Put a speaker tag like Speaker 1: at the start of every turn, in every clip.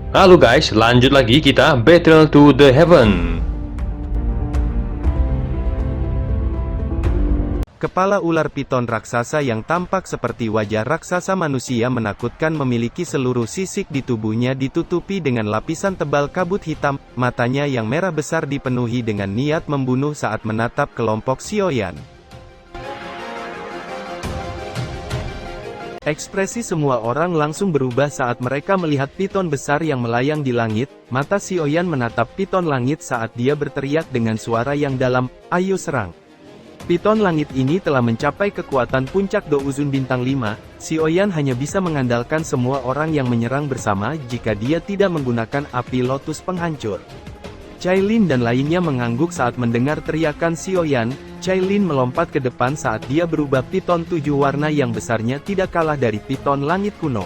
Speaker 1: Halo guys, lanjut lagi kita Battle to the Heaven.
Speaker 2: Kepala ular piton raksasa yang tampak seperti wajah raksasa manusia menakutkan memiliki seluruh sisik di tubuhnya ditutupi dengan lapisan tebal kabut hitam, matanya yang merah besar dipenuhi dengan niat membunuh saat menatap kelompok Sioyan. Ekspresi semua orang langsung berubah saat mereka melihat piton besar yang melayang di langit. Mata Sioyan menatap piton langit saat dia berteriak dengan suara yang dalam, "Ayo serang!" Piton langit ini telah mencapai kekuatan puncak Douzun bintang 5, Sioyan hanya bisa mengandalkan semua orang yang menyerang bersama jika dia tidak menggunakan api lotus penghancur. Cailin dan lainnya mengangguk saat mendengar teriakan Sioyan. Cailin melompat ke depan saat dia berubah piton 7 warna yang besarnya tidak kalah dari piton langit kuno.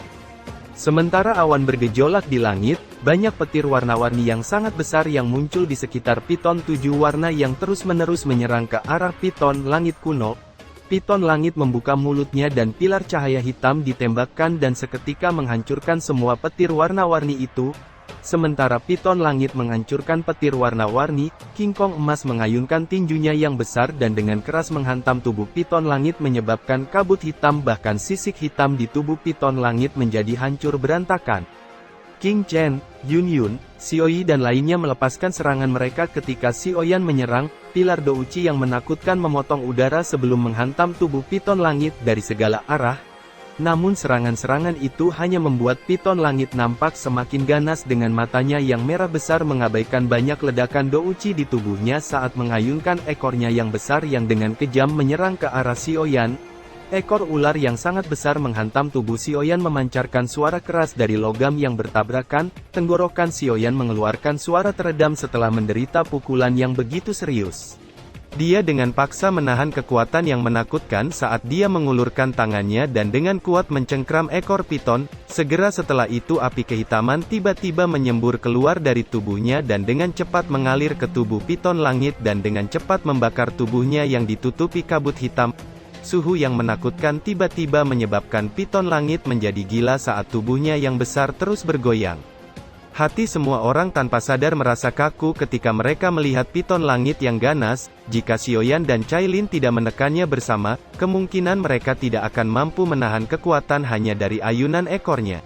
Speaker 2: Sementara awan bergejolak di langit, banyak petir warna-warni yang sangat besar yang muncul di sekitar piton 7 warna yang terus-menerus menyerang ke arah piton langit kuno. Piton langit membuka mulutnya dan pilar cahaya hitam ditembakkan dan seketika menghancurkan semua petir warna-warni itu. Sementara piton langit menghancurkan petir warna-warni, King Kong emas mengayunkan tinjunya yang besar dan dengan keras menghantam tubuh piton langit menyebabkan kabut hitam bahkan sisik hitam di tubuh piton langit menjadi hancur berantakan. King Chen, Yun Yun, Xioi dan lainnya melepaskan serangan mereka ketika Sioyan menyerang. Pilar Douci yang menakutkan memotong udara sebelum menghantam tubuh piton langit dari segala arah. Namun serangan-serangan itu hanya membuat piton langit nampak semakin ganas dengan matanya yang merah besar mengabaikan banyak ledakan Douci di tubuhnya saat mengayunkan ekornya yang besar yang dengan kejam menyerang ke arah Sioyan. Ekor ular yang sangat besar menghantam tubuh Sioyan memancarkan suara keras dari logam yang bertabrakan. Tenggorokan Sioyan mengeluarkan suara teredam setelah menderita pukulan yang begitu serius. Dia dengan paksa menahan kekuatan yang menakutkan saat dia mengulurkan tangannya dan dengan kuat mencengkram ekor piton. Segera setelah itu api kehitaman tiba-tiba menyembur keluar dari tubuhnya dan dengan cepat mengalir ke tubuh piton langit dan dengan cepat membakar tubuhnya yang ditutupi kabut hitam. Suhu yang menakutkan tiba-tiba menyebabkan piton langit menjadi gila saat tubuhnya yang besar terus bergoyang. Hati semua orang tanpa sadar merasa kaku ketika mereka melihat piton langit yang ganas. Jika Sioyan dan Cailin tidak menekannya bersama, kemungkinan mereka tidak akan mampu menahan kekuatan hanya dari ayunan ekornya.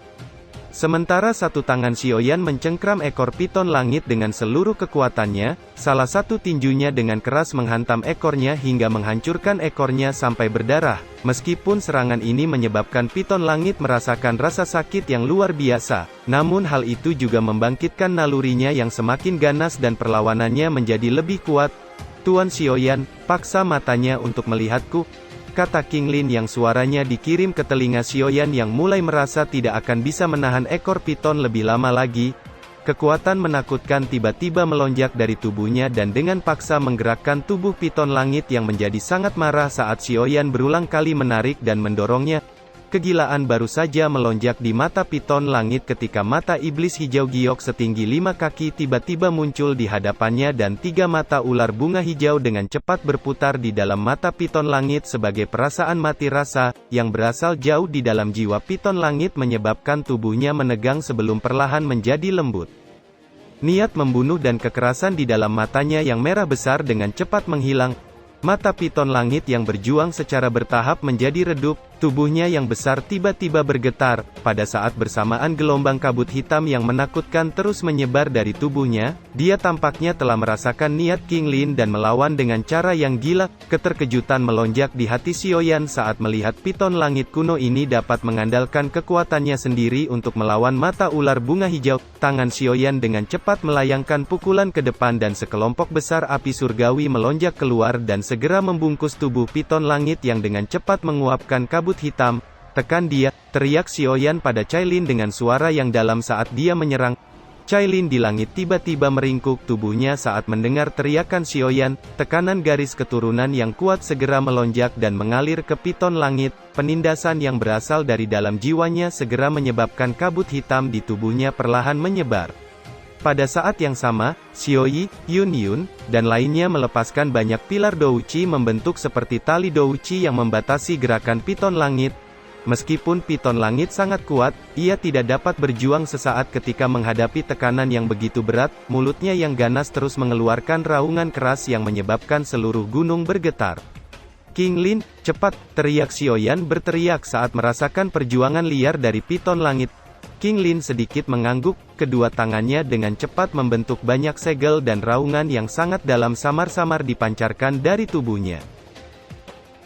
Speaker 2: Sementara satu tangan Sioyan mencengkram ekor piton langit dengan seluruh kekuatannya, salah satu tinjunya dengan keras menghantam ekornya hingga menghancurkan ekornya sampai berdarah. Meskipun serangan ini menyebabkan piton langit merasakan rasa sakit yang luar biasa, namun hal itu juga membangkitkan nalurinya yang semakin ganas dan perlawanannya menjadi lebih kuat. "Tuan Sioyan, paksa matanya untuk melihatku," kata King Lin yang suaranya dikirim ke telinga Sioyan yang mulai merasa tidak akan bisa menahan ekor piton lebih lama lagi. Kekuatan menakutkan tiba-tiba melonjak dari tubuhnya dan dengan paksa menggerakkan tubuh piton langit yang menjadi sangat marah saat Sioyan berulang kali menarik dan mendorongnya. Kegilaan baru saja melonjak di mata piton langit ketika mata iblis hijau giok setinggi 5 kaki tiba-tiba muncul di hadapannya dan 3 mata ular bunga hijau dengan cepat berputar di dalam mata piton langit sebagai perasaan mati rasa, yang berasal jauh di dalam jiwa piton langit menyebabkan tubuhnya menegang sebelum perlahan menjadi lembut. Niat membunuh dan kekerasan di dalam matanya yang merah besar dengan cepat menghilang. Mata piton langit yang berjuang secara bertahap menjadi redup, tubuhnya yang besar tiba-tiba bergetar. Pada saat bersamaan gelombang kabut hitam yang menakutkan terus menyebar dari tubuhnya, dia tampaknya telah merasakan niat King Lin dan melawan dengan cara yang gila. Keterkejutan melonjak di hati Sioyan saat melihat piton langit kuno ini dapat mengandalkan kekuatannya sendiri untuk melawan mata ular bunga hijau. Tangan Sioyan dengan cepat melayangkan pukulan ke depan dan sekelompok besar api surgawi melonjak keluar dan segera membungkus tubuh piton langit yang dengan cepat menguapkan kabut hitam. "Tekan dia," teriak Sioyan pada Cailin dengan suara yang dalam saat dia menyerang. Cailin di langit tiba-tiba meringkuk tubuhnya saat mendengar teriakan Sioyan. Tekanan garis keturunan yang kuat segera melonjak dan mengalir ke piton langit. Penindasan yang berasal dari dalam jiwanya segera menyebabkan kabut hitam di tubuhnya perlahan menyebar. Pada saat yang sama, Xioi, Yun Yun, dan lainnya melepaskan banyak pilar Douci membentuk seperti tali Douci yang membatasi gerakan piton langit. Meskipun piton langit sangat kuat, ia tidak dapat berjuang sesaat ketika menghadapi tekanan yang begitu berat. Mulutnya yang ganas terus mengeluarkan raungan keras yang menyebabkan seluruh gunung bergetar. King Lin, cepat, teriak Xiaoyan berteriak saat merasakan perjuangan liar dari piton langit. King Lin sedikit mengangguk, kedua tangannya dengan cepat membentuk banyak segel dan raungan yang sangat dalam samar-samar dipancarkan dari tubuhnya.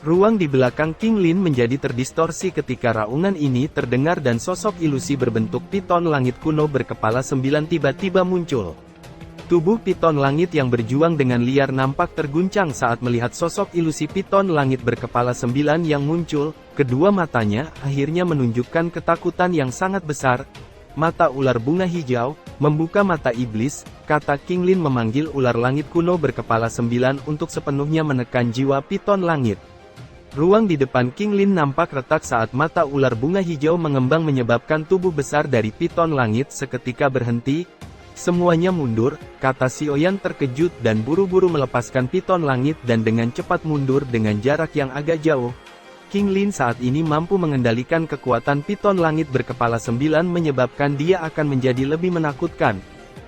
Speaker 2: Ruang di belakang King Lin menjadi terdistorsi ketika raungan ini terdengar dan sosok ilusi berbentuk piton langit kuno berkepala 9 tiba-tiba muncul. Tubuh piton langit yang berjuang dengan liar nampak terguncang saat melihat sosok ilusi piton langit berkepala 9 yang muncul. Kedua matanya akhirnya menunjukkan ketakutan yang sangat besar. Mata ular bunga hijau, membuka mata iblis, kata King Lin memanggil ular langit kuno berkepala 9 untuk sepenuhnya menekan jiwa piton langit. Ruang di depan King Lin nampak retak saat mata ular bunga hijau mengembang menyebabkan tubuh besar dari piton langit seketika berhenti. Semuanya mundur, kata Xiaoyan terkejut dan buru-buru melepaskan piton langit dan dengan cepat mundur dengan jarak yang agak jauh. King Lin saat ini mampu mengendalikan kekuatan piton langit berkepala 9 menyebabkan dia akan menjadi lebih menakutkan.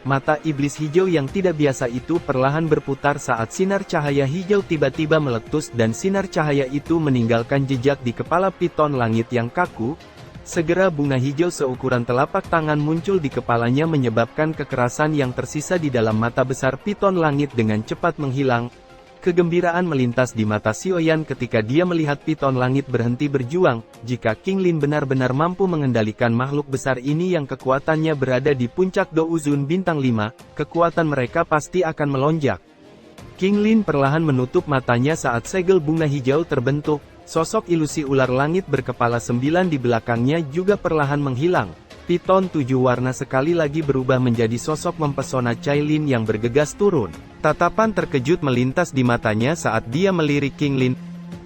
Speaker 2: Mata iblis hijau yang tidak biasa itu perlahan berputar saat sinar cahaya hijau tiba-tiba meletus dan sinar cahaya itu meninggalkan jejak di kepala piton langit yang kaku. Segera bunga hijau seukuran telapak tangan muncul di kepalanya menyebabkan kekerasan yang tersisa di dalam mata besar piton langit dengan cepat menghilang. Kegembiraan melintas di mata Xiaoyan ketika dia melihat piton langit berhenti berjuang. Jika King Lin benar-benar mampu mengendalikan makhluk besar ini yang kekuatannya berada di puncak Douzun bintang 5, kekuatan mereka pasti akan melonjak. King Lin perlahan menutup matanya saat segel bunga hijau terbentuk. Sosok ilusi ular langit berkepala 9 di belakangnya juga perlahan menghilang. Piton 7 warna sekali lagi berubah menjadi sosok mempesona Cailin yang bergegas turun. Tatapan terkejut melintas di matanya saat dia melirik King Lin.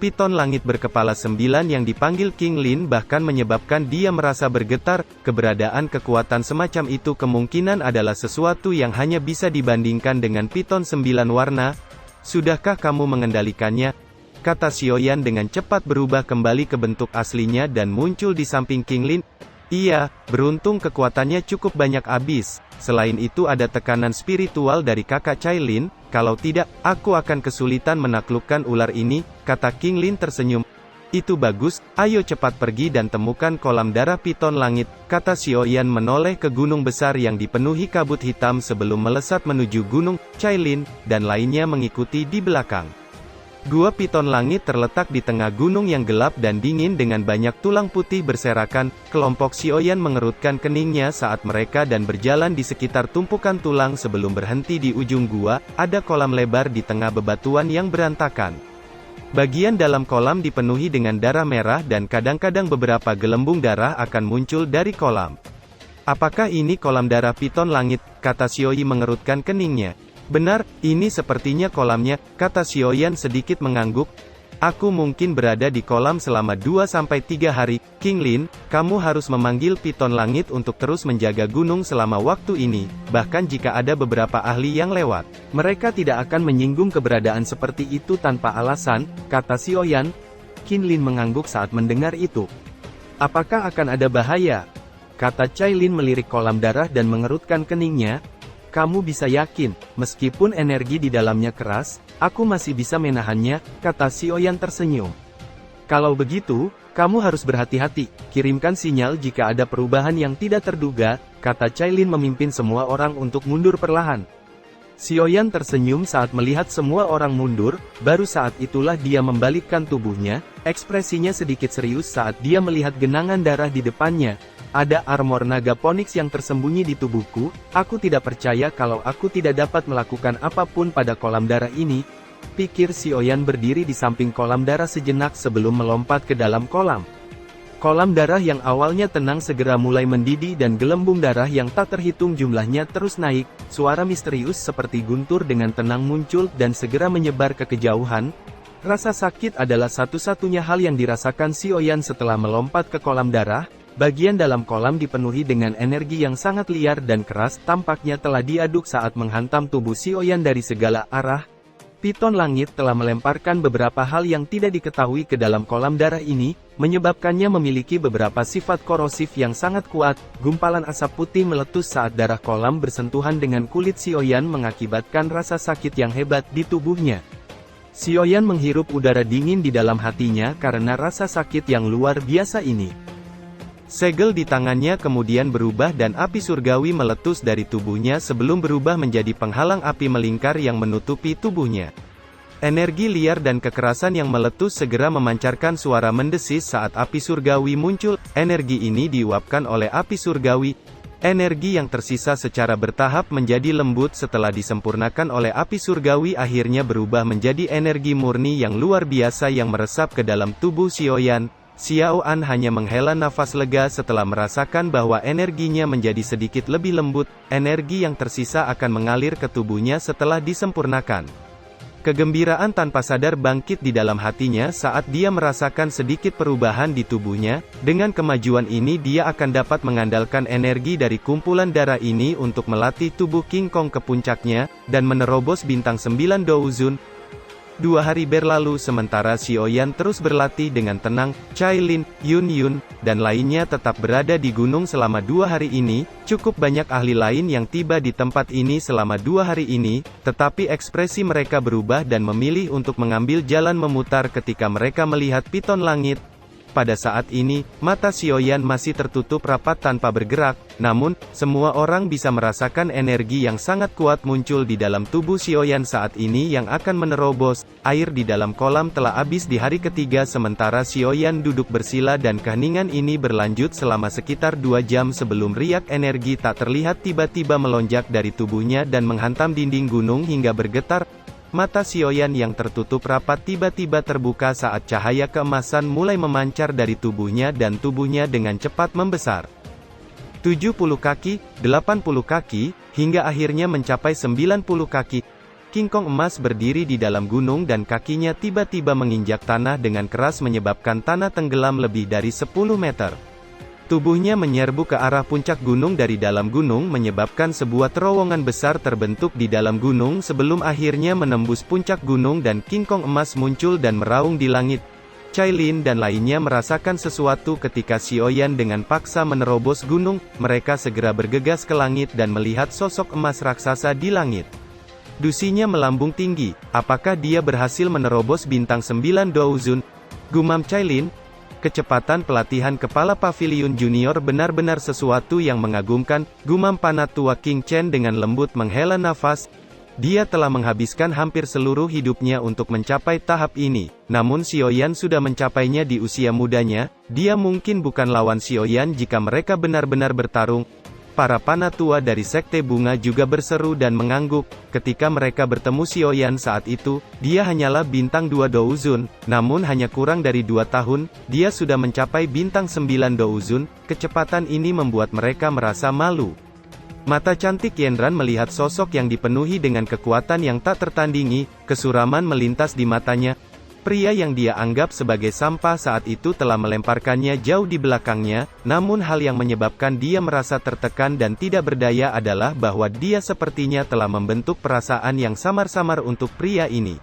Speaker 2: Piton langit berkepala 9 yang dipanggil King Lin bahkan menyebabkan dia merasa bergetar. Keberadaan kekuatan semacam itu kemungkinan adalah sesuatu yang hanya bisa dibandingkan dengan piton 9 warna. Sudahkah kamu mengendalikannya? Kata Xiaoyan dengan cepat berubah kembali ke bentuk aslinya dan muncul di samping King Lin. Iya, beruntung kekuatannya cukup banyak habis. Selain itu ada tekanan spiritual dari kakak Cailin, kalau tidak, aku akan kesulitan menaklukkan ular ini, kata King Lin tersenyum. Itu bagus, ayo cepat pergi dan temukan kolam darah piton langit, kata Xiaoyan menoleh ke gunung besar yang dipenuhi kabut hitam sebelum melesat menuju gunung. Cailin dan lainnya mengikuti di belakang. Gua piton langit terletak di tengah gunung yang gelap dan dingin dengan banyak tulang putih berserakan. Kelompok Xiaoyan mengerutkan keningnya saat mereka dan berjalan di sekitar tumpukan tulang sebelum berhenti di ujung gua. Ada kolam lebar di tengah bebatuan yang berantakan. Bagian dalam kolam dipenuhi dengan darah merah dan kadang-kadang beberapa gelembung darah akan muncul dari kolam. Apakah ini kolam darah piton langit? Kata Xiaoyi mengerutkan keningnya. Benar, ini sepertinya kolamnya, kata Xiaoyan sedikit mengangguk. Aku mungkin berada di kolam selama 2-3 hari. King Lin, kamu harus memanggil piton langit untuk terus menjaga gunung selama waktu ini, bahkan jika ada beberapa ahli yang lewat. Mereka tidak akan menyinggung keberadaan seperti itu tanpa alasan, kata Xiaoyan. King Lin mengangguk saat mendengar itu. Apakah akan ada bahaya? Kata Cailin melirik kolam darah dan mengerutkan keningnya. Kamu bisa yakin, meskipun energi di dalamnya keras, aku masih bisa menahannya, kata Xiaoyan tersenyum. Kalau begitu, kamu harus berhati-hati, kirimkan sinyal jika ada perubahan yang tidak terduga, kata Cailin memimpin semua orang untuk mundur perlahan. Xiaoyan tersenyum saat melihat semua orang mundur, baru saat itulah dia membalikkan tubuhnya, ekspresinya sedikit serius saat dia melihat genangan darah di depannya. Ada armor naga Phoenix yang tersembunyi di tubuhku, aku tidak percaya kalau aku tidak dapat melakukan apapun pada kolam darah ini, pikir Xiaoyan berdiri di samping kolam darah sejenak sebelum melompat ke dalam kolam. Kolam darah yang awalnya tenang segera mulai mendidih dan gelembung darah yang tak terhitung jumlahnya terus naik, suara misterius seperti guntur dengan tenang muncul dan segera menyebar ke kejauhan. Rasa sakit adalah satu-satunya hal yang dirasakan Xiaoyan setelah melompat ke kolam darah. Bagian dalam kolam dipenuhi dengan energi yang sangat liar dan keras, tampaknya telah diaduk saat menghantam tubuh Xiaoyan dari segala arah. Piton langit telah melemparkan beberapa hal yang tidak diketahui ke dalam kolam darah ini, menyebabkannya memiliki beberapa sifat korosif yang sangat kuat. Gumpalan asap putih meletus saat darah kolam bersentuhan dengan kulit Xiaoyan mengakibatkan rasa sakit yang hebat di tubuhnya. Xiaoyan menghirup udara dingin di dalam hatinya karena rasa sakit yang luar biasa ini. Segel di tangannya kemudian berubah dan api surgawi meletus dari tubuhnya sebelum berubah menjadi penghalang api melingkar yang menutupi tubuhnya. Energi liar dan kekerasan yang meletus segera memancarkan suara mendesis saat api surgawi muncul. Energi ini diuapkan oleh api surgawi. Energi yang tersisa secara bertahap menjadi lembut setelah disempurnakan oleh api surgawi akhirnya berubah menjadi energi murni yang luar biasa yang meresap ke dalam tubuh Xiaoyan. Xiaoyan hanya menghela nafas lega setelah merasakan bahwa energinya menjadi sedikit lebih lembut. Energi yang tersisa akan mengalir ke tubuhnya setelah disempurnakan. Kegembiraan tanpa sadar bangkit di dalam hatinya saat dia merasakan sedikit perubahan di tubuhnya. Dengan kemajuan ini dia akan dapat mengandalkan energi dari kumpulan darah ini untuk melatih tubuh King Kong ke puncaknya, dan menerobos bintang 9 Douzun. 2 hari berlalu sementara Xiaoyan terus berlatih dengan tenang. Cailin, Yun Yun, dan lainnya tetap berada di gunung selama 2 hari ini. Cukup banyak ahli lain yang tiba di tempat ini selama 2 hari ini, tetapi ekspresi mereka berubah dan memilih untuk mengambil jalan memutar ketika mereka melihat piton langit. Pada saat ini, mata Xiaoyan masih tertutup rapat tanpa bergerak, namun, semua orang bisa merasakan energi yang sangat kuat muncul di dalam tubuh Xiaoyan saat ini yang akan menerobos. Air di dalam kolam telah habis di hari ketiga sementara Xiaoyan duduk bersila dan keheningan ini berlanjut selama sekitar 2 jam sebelum riak energi tak terlihat tiba-tiba melonjak dari tubuhnya dan menghantam dinding gunung hingga bergetar. Mata Xiaoyan yang tertutup rapat tiba-tiba terbuka saat cahaya keemasan mulai memancar dari tubuhnya dan tubuhnya dengan cepat membesar. 70 kaki, 80 kaki, hingga akhirnya mencapai 90 kaki. King Kong emas berdiri di dalam gunung dan kakinya tiba-tiba menginjak tanah dengan keras menyebabkan tanah tenggelam lebih dari 10 meter. Tubuhnya menyerbu ke arah puncak gunung dari dalam gunung menyebabkan sebuah terowongan besar terbentuk di dalam gunung sebelum akhirnya menembus puncak gunung dan King Kong emas muncul dan meraung di langit. Cailin dan lainnya merasakan sesuatu ketika Xiaoyan dengan paksa menerobos gunung. Mereka segera bergegas ke langit dan melihat sosok emas raksasa di langit. Dusinya melambung tinggi. Apakah dia berhasil menerobos bintang 9 Douzun? Gumam Cailin. Kecepatan pelatihan kepala pavilion junior benar-benar sesuatu yang mengagumkan, gumam Panatua King Chen dengan lembut menghela nafas. Dia telah menghabiskan hampir seluruh hidupnya untuk mencapai tahap ini, namun Xiaoyan sudah mencapainya di usia mudanya. Dia mungkin bukan lawan Xiaoyan jika mereka benar-benar bertarung. Para panatua dari Sekte Bunga juga berseru dan mengangguk. Ketika mereka bertemu Xiaoyan saat itu, dia hanyalah bintang 2 Douzun, namun hanya kurang dari 2 tahun, dia sudah mencapai bintang 9 Douzun. Kecepatan ini membuat mereka merasa malu. Mata cantik Yenran melihat sosok yang dipenuhi dengan kekuatan yang tak tertandingi, kesuraman melintas di matanya. Pria yang dia anggap sebagai sampah saat itu telah melemparkannya jauh di belakangnya, namun hal yang menyebabkan dia merasa tertekan dan tidak berdaya adalah bahwa dia sepertinya telah membentuk perasaan yang samar-samar untuk pria ini.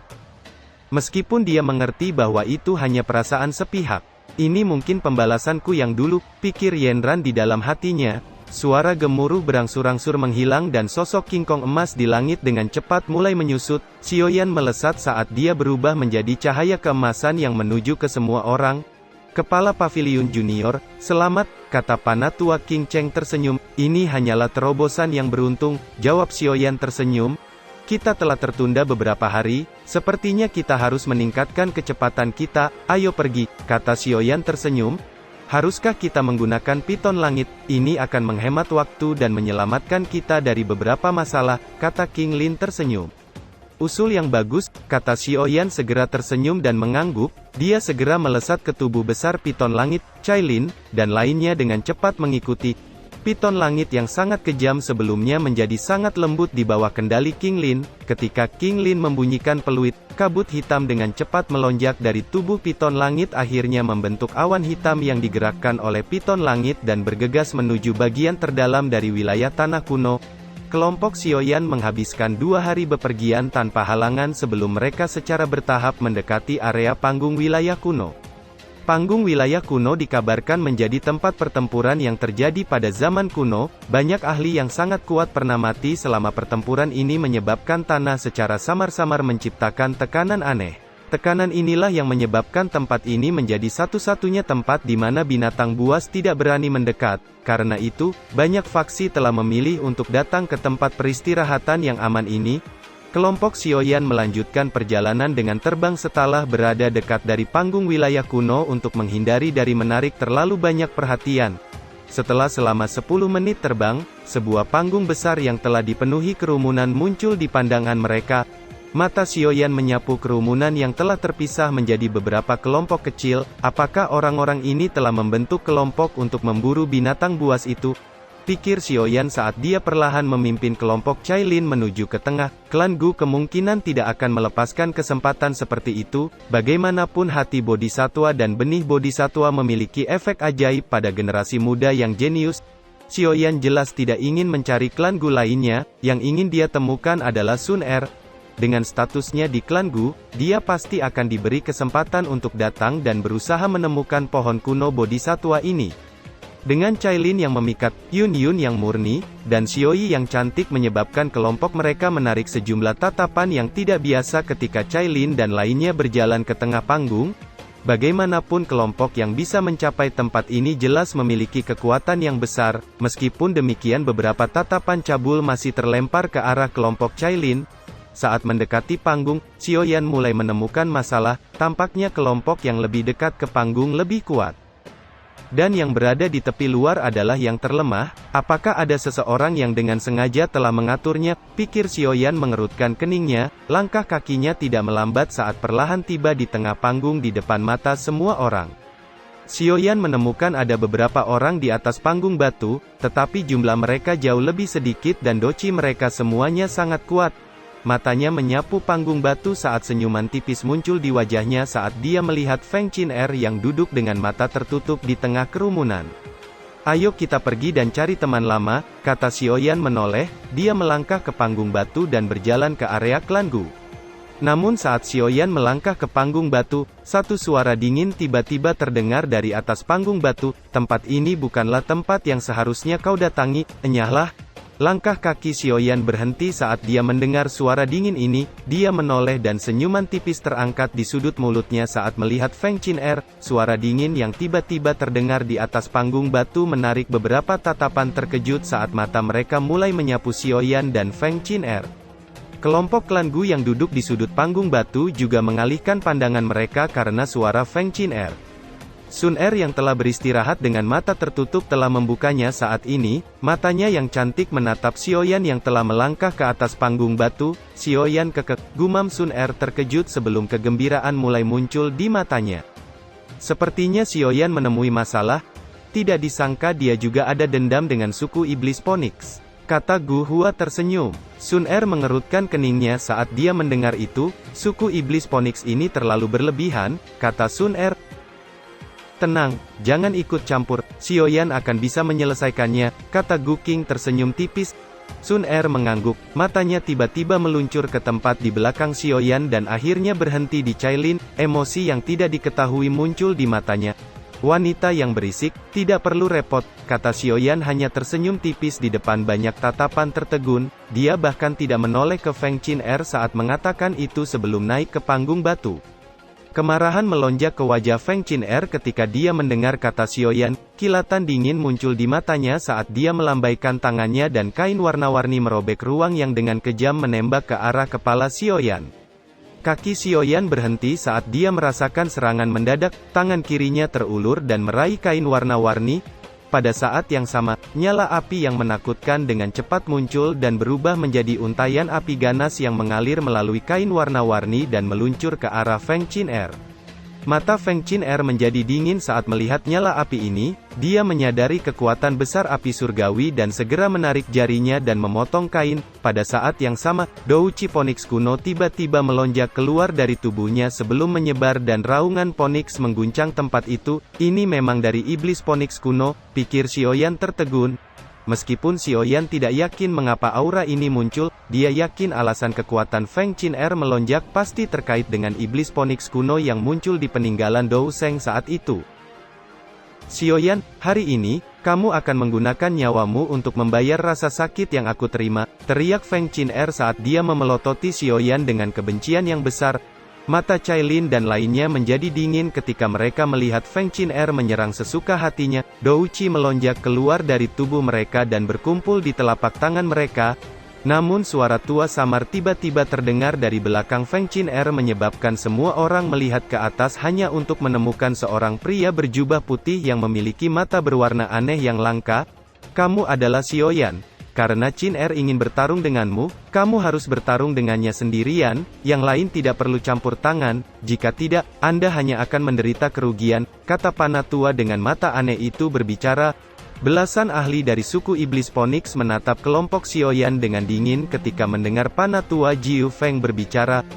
Speaker 2: Meskipun dia mengerti bahwa itu hanya perasaan sepihak. Ini mungkin pembalasanku yang dulu, pikir Yenran di dalam hatinya. Suara gemuruh berangsur-angsur menghilang dan sosok King Kong emas di langit dengan cepat mulai menyusut. Xiaoyan melesat saat dia berubah menjadi cahaya keemasan yang menuju ke semua orang. Kepala pavilion junior, selamat, kata Panatua King Cheng tersenyum. Ini hanyalah terobosan yang beruntung, jawab Xiaoyan tersenyum. Kita telah tertunda beberapa hari, sepertinya kita harus meningkatkan kecepatan kita. Ayo pergi, kata Xiaoyan tersenyum. Haruskah kita menggunakan piton langit? Ini akan menghemat waktu dan menyelamatkan kita dari beberapa masalah, kata King Lin tersenyum. Usul yang bagus, kata Xiaoyan segera tersenyum dan mengangguk. Dia segera melesat ke tubuh besar piton langit, Cailin, dan lainnya dengan cepat mengikuti. Piton langit yang sangat kejam sebelumnya menjadi sangat lembut di bawah kendali King Lin. Ketika King Lin membunyikan peluit, kabut hitam dengan cepat melonjak dari tubuh piton langit akhirnya membentuk awan hitam yang digerakkan oleh piton langit dan bergegas menuju bagian terdalam dari wilayah tanah kuno. Kelompok Xiaoyan menghabiskan 2 hari bepergian tanpa halangan sebelum mereka secara bertahap mendekati area panggung wilayah kuno. Panggung wilayah kuno dikabarkan menjadi tempat pertempuran yang terjadi pada zaman kuno. Banyak ahli yang sangat kuat pernah mati selama pertempuran ini menyebabkan tanah secara samar-samar menciptakan tekanan aneh. Tekanan inilah yang menyebabkan tempat ini menjadi satu-satunya tempat di mana binatang buas tidak berani mendekat. Karena itu, banyak faksi telah memilih untuk datang ke tempat peristirahatan yang aman ini. Kelompok Sioyan melanjutkan perjalanan dengan terbang setelah berada dekat dari panggung wilayah kuno untuk menghindari dari menarik terlalu banyak perhatian. Setelah selama 10 menit terbang, sebuah panggung besar yang telah dipenuhi kerumunan muncul di pandangan mereka. Mata Sioyan menyapu kerumunan yang telah terpisah menjadi beberapa kelompok kecil. Apakah orang-orang ini telah membentuk kelompok untuk memburu binatang buas itu? Pikir Sioyan saat dia perlahan memimpin kelompok Cailin menuju ke tengah. Klan Gu kemungkinan tidak akan melepaskan kesempatan seperti itu. Bagaimanapun hati bodhisatwa dan benih bodhisatwa memiliki efek ajaib pada generasi muda yang jenius. Sioyan jelas tidak ingin mencari klan Gu lainnya. Yang ingin dia temukan adalah Sun Er. Dengan statusnya di klan Gu, dia pasti akan diberi kesempatan untuk datang dan berusaha menemukan pohon kuno bodhisatwa ini. Dengan Cailin yang memikat, Yun Yun yang murni, dan Xioi yang cantik menyebabkan kelompok mereka menarik sejumlah tatapan yang tidak biasa ketika Cailin dan lainnya berjalan ke tengah panggung. Bagaimanapun kelompok yang bisa mencapai tempat ini jelas memiliki kekuatan yang besar. Meskipun demikian beberapa tatapan cabul masih terlempar ke arah kelompok Cailin. Saat mendekati panggung, Sioyan mulai menemukan masalah. Tampaknya kelompok yang lebih dekat ke panggung lebih kuat. Dan yang berada di tepi luar adalah yang terlemah. Apakah ada seseorang yang dengan sengaja telah mengaturnya? Pikir Sioyan mengerutkan keningnya. Langkah kakinya tidak melambat saat perlahan tiba di tengah panggung di depan mata semua orang. Sioyan menemukan ada beberapa orang di atas panggung batu, tetapi jumlah mereka jauh lebih sedikit dan doci mereka semuanya sangat kuat. Matanya menyapu panggung batu saat senyuman tipis muncul di wajahnya saat dia melihat Feng Qin-er yang duduk dengan mata tertutup di tengah kerumunan. "Ayo kita pergi dan cari teman lama," kata Sioyan menoleh. Dia melangkah ke panggung batu dan berjalan ke area klan Gu. Namun saat Sioyan melangkah ke panggung batu, satu suara dingin tiba-tiba terdengar dari atas panggung batu. "Tempat ini bukanlah tempat yang seharusnya kau datangi, enyahlah." Langkah kaki Sioyan berhenti saat dia mendengar suara dingin ini. Dia menoleh dan senyuman tipis terangkat di sudut mulutnya saat melihat Feng Qin-er. Suara dingin yang tiba-tiba terdengar di atas panggung batu menarik beberapa tatapan terkejut saat mata mereka mulai menyapu Sioyan dan Feng Qin-er. Kelompok klan Gu yang duduk di sudut panggung batu juga mengalihkan pandangan mereka karena suara Feng Qin-er. Sun Er yang telah beristirahat dengan mata tertutup telah membukanya saat ini. Matanya yang cantik menatap Sioyan yang telah melangkah ke atas panggung batu. "Sioyan kekek," gumam Sun Er terkejut sebelum kegembiraan mulai muncul di matanya. Sepertinya Sioyan menemui masalah. Tidak disangka dia juga ada dendam dengan suku iblis Phoenix. Kata Gu Hua tersenyum. Sun Er mengerutkan keningnya saat dia mendengar itu. "Suku iblis Phoenix ini terlalu berlebihan," kata Sun Er. "Tenang, jangan ikut campur, Sioyan akan bisa menyelesaikannya," kata Gu King tersenyum tipis. Sun Er mengangguk, matanya tiba-tiba meluncur ke tempat di belakang Sioyan dan akhirnya berhenti di Cailin. Emosi yang tidak diketahui muncul di matanya. "Wanita yang berisik, tidak perlu repot," kata Sioyan hanya tersenyum tipis di depan banyak tatapan tertegun. Dia bahkan tidak menoleh ke Feng Qin-er saat mengatakan itu sebelum naik ke panggung batu. Kemarahan melonjak ke wajah Feng Qin-er ketika dia mendengar kata Sioyan. Kilatan dingin muncul di matanya saat dia melambaikan tangannya dan kain warna-warni merobek ruang yang dengan kejam menembak ke arah kepala Sioyan. Kaki Sioyan berhenti saat dia merasakan serangan mendadak. Tangan kirinya terulur dan meraih kain warna-warni. Pada saat yang sama, nyala api yang menakutkan dengan cepat muncul dan berubah menjadi untaian api ganas yang mengalir melalui kain warna-warni dan meluncur ke arah Feng Qin-er. Mata Feng Qin-er menjadi dingin saat melihat nyala api ini. Dia menyadari kekuatan besar api surgawi dan segera menarik jarinya dan memotong kain. Pada saat yang sama, Douchi Phoenix kuno tiba-tiba melonjak keluar dari tubuhnya sebelum menyebar dan raungan Phoenix mengguncang tempat itu. "Ini memang dari iblis Phoenix kuno," pikir Sioyan tertegun. Meskipun Xiaoyan tidak yakin mengapa aura ini muncul, dia yakin alasan kekuatan Feng Qin'er melonjak pasti terkait dengan iblis Phoenix kuno yang muncul di peninggalan Dou Sheng saat itu. Xiaoyan, hari ini, kamu akan menggunakan nyawamu untuk membayar rasa sakit yang aku terima, teriak Feng Qin'er saat dia memelototi Xiaoyan dengan kebencian yang besar. Mata Cailin dan lainnya menjadi dingin ketika mereka melihat Feng Qin'er menyerang sesuka hatinya. Dou Qi melonjak keluar dari tubuh mereka dan berkumpul di telapak tangan mereka. Namun suara tua samar tiba-tiba terdengar dari belakang Feng Qin'er menyebabkan semua orang melihat ke atas hanya untuk menemukan seorang pria berjubah putih yang memiliki mata berwarna aneh yang langka. Kamu adalah Xiaoyan. Karena Qin'er ingin bertarung denganmu, kamu harus bertarung dengannya sendirian, yang lain tidak perlu campur tangan, jika tidak, Anda hanya akan menderita kerugian, kata panah tua dengan mata aneh itu berbicara. Belasan ahli dari suku Iblis Phoenix menatap kelompok Xiaoyan dengan dingin ketika mendengar panah tua Jiu Feng berbicara.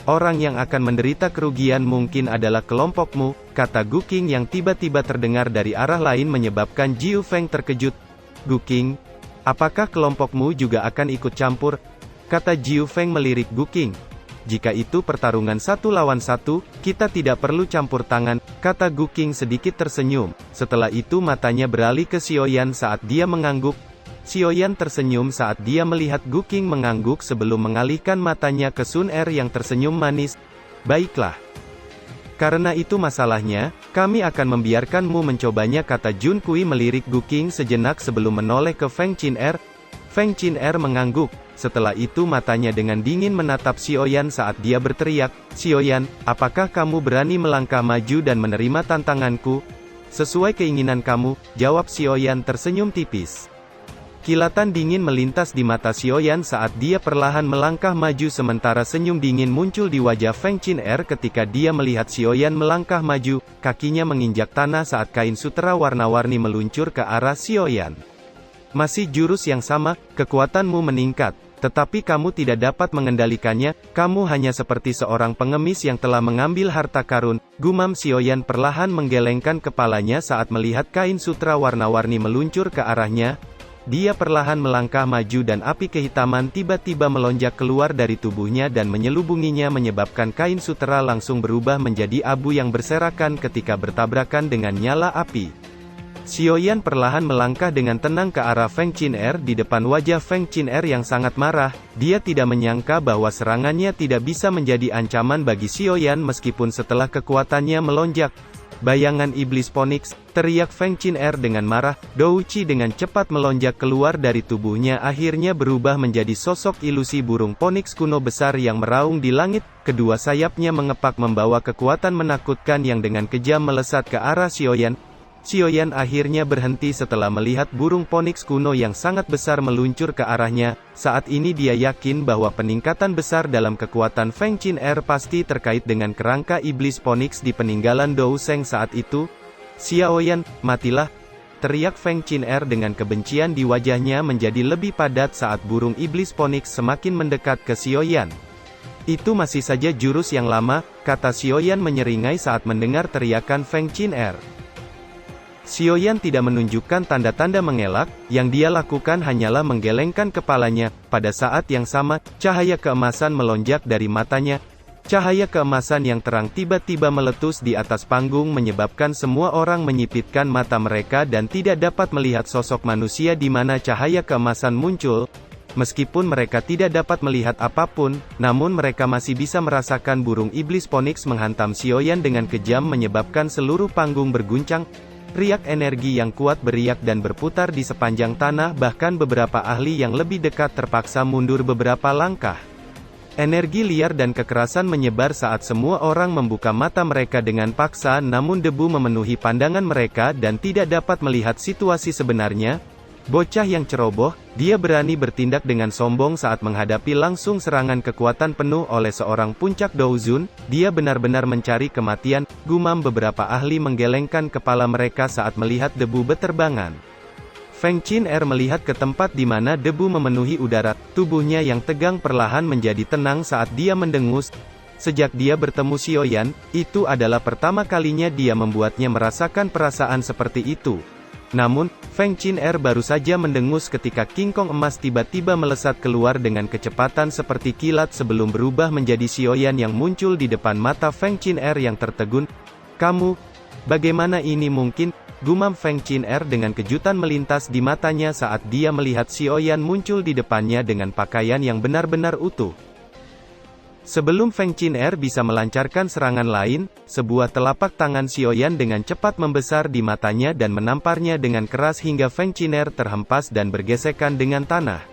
Speaker 2: Orang yang akan menderita kerugian mungkin adalah kelompokmu, kata Gu Qing yang tiba-tiba terdengar dari arah lain menyebabkan Jiu Feng terkejut. Gu Qing, apakah kelompokmu juga akan ikut campur? Kata Jiu Feng melirik Gu Qing. Jika itu pertarungan 1 lawan 1, kita tidak perlu campur tangan, kata Gu Qing sedikit tersenyum. Setelah itu matanya beralih ke Xiaoyan saat dia mengangguk. Xiaoyan tersenyum saat dia melihat Gu Qing mengangguk sebelum mengalihkan matanya ke Sun Er yang tersenyum manis. Baiklah. Karena itu masalahnya, kami akan membiarkanmu mencobanya, kata Jun Kui melirik Gu Qing sejenak sebelum menoleh ke Feng Qin'er. Feng Qin'er mengangguk. Setelah itu matanya dengan dingin menatap Xiaoyan saat dia berteriak, Xiaoyan, apakah kamu berani melangkah maju dan menerima tantanganku? Sesuai keinginan kamu, jawab Xiaoyan tersenyum tipis. Kilatan dingin melintas di mata Xiaoyan saat dia perlahan melangkah maju sementara senyum dingin muncul di wajah Feng Qin'er ketika dia melihat Xiaoyan melangkah maju, kakinya menginjak tanah saat kain sutera warna-warni meluncur ke arah Xiaoyan. Masih jurus yang sama, kekuatanmu meningkat, tetapi kamu tidak dapat mengendalikannya, kamu hanya seperti seorang pengemis yang telah mengambil harta karun, gumam Xiaoyan perlahan menggelengkan kepalanya saat melihat kain sutera warna-warni meluncur ke arahnya. Dia perlahan melangkah maju dan api kehitaman tiba-tiba melonjak keluar dari tubuhnya dan menyelubunginya menyebabkan kain sutera langsung berubah menjadi abu yang berserakan ketika bertabrakan dengan nyala api. Xiaoyan perlahan melangkah dengan tenang ke arah Feng Qin'er di depan wajah Feng Qin'er yang sangat marah. Dia tidak menyangka bahwa serangannya tidak bisa menjadi ancaman bagi Xiaoyan meskipun setelah kekuatannya melonjak. Bayangan iblis Phoenix, teriak Feng Qin'er dengan marah. Dou Qi dengan cepat melonjak keluar dari tubuhnya akhirnya berubah menjadi sosok ilusi burung Phoenix kuno besar yang meraung di langit. Kedua sayapnya mengepak membawa kekuatan menakutkan yang dengan kejam melesat ke arah Xiaoyan. Xiaoyan akhirnya berhenti setelah melihat burung Phoenix kuno yang sangat besar meluncur ke arahnya. Saat ini dia yakin bahwa peningkatan besar dalam kekuatan Feng Qin'er pasti terkait dengan kerangka iblis Phoenix di peninggalan Dou Sheng saat itu. Xiaoyan, matilah! Teriak Feng Qin'er dengan kebencian di wajahnya menjadi lebih padat saat burung iblis Phoenix semakin mendekat ke Xiaoyan. Itu masih saja jurus yang lama, kata Xiaoyan menyeringai saat mendengar teriakan Feng Qin'er. Xiaoyan tidak menunjukkan tanda-tanda mengelak, yang dia lakukan hanyalah menggelengkan kepalanya. Pada saat yang sama, cahaya keemasan melonjak dari matanya. Cahaya keemasan yang terang tiba-tiba meletus di atas panggung menyebabkan semua orang menyipitkan mata mereka dan tidak dapat melihat sosok manusia di mana cahaya keemasan muncul. Meskipun mereka tidak dapat melihat apapun, namun mereka masih bisa merasakan burung iblis Phoenix menghantam Xiaoyan dengan kejam menyebabkan seluruh panggung berguncang. Riak energi yang kuat beriak dan berputar di sepanjang tanah, bahkan beberapa ahli yang lebih dekat terpaksa mundur beberapa langkah. Energi liar dan kekerasan menyebar saat semua orang membuka mata mereka dengan paksa, namun debu memenuhi pandangan mereka dan tidak dapat melihat situasi sebenarnya. Bocah yang ceroboh, dia berani bertindak dengan sombong saat menghadapi langsung serangan kekuatan penuh oleh seorang puncak Douzun, dia benar-benar mencari kematian, gumam beberapa ahli menggelengkan kepala mereka saat melihat debu beterbangan. Feng Qin'er melihat ke tempat di mana debu memenuhi udara, tubuhnya yang tegang perlahan menjadi tenang saat dia mendengus. Sejak dia bertemu Xiaoyan, itu adalah pertama kalinya dia membuatnya merasakan perasaan seperti itu. Namun, Feng Qin-er baru saja mendengus ketika King Kong emas tiba-tiba melesat keluar dengan kecepatan seperti kilat sebelum berubah menjadi Xiaoyan yang muncul di depan mata Feng Qin-er yang tertegun. "Kamu? Bagaimana ini mungkin?" gumam Feng Qin-er dengan kejutan melintas di matanya saat dia melihat Xiaoyan muncul di depannya dengan pakaian yang benar-benar utuh. Sebelum Feng Qin-er bisa melancarkan serangan lain, sebuah telapak tangan Xiaoyan dengan cepat membesar di matanya dan menamparnya dengan keras hingga Feng Qin-er terhempas dan bergesekan dengan tanah.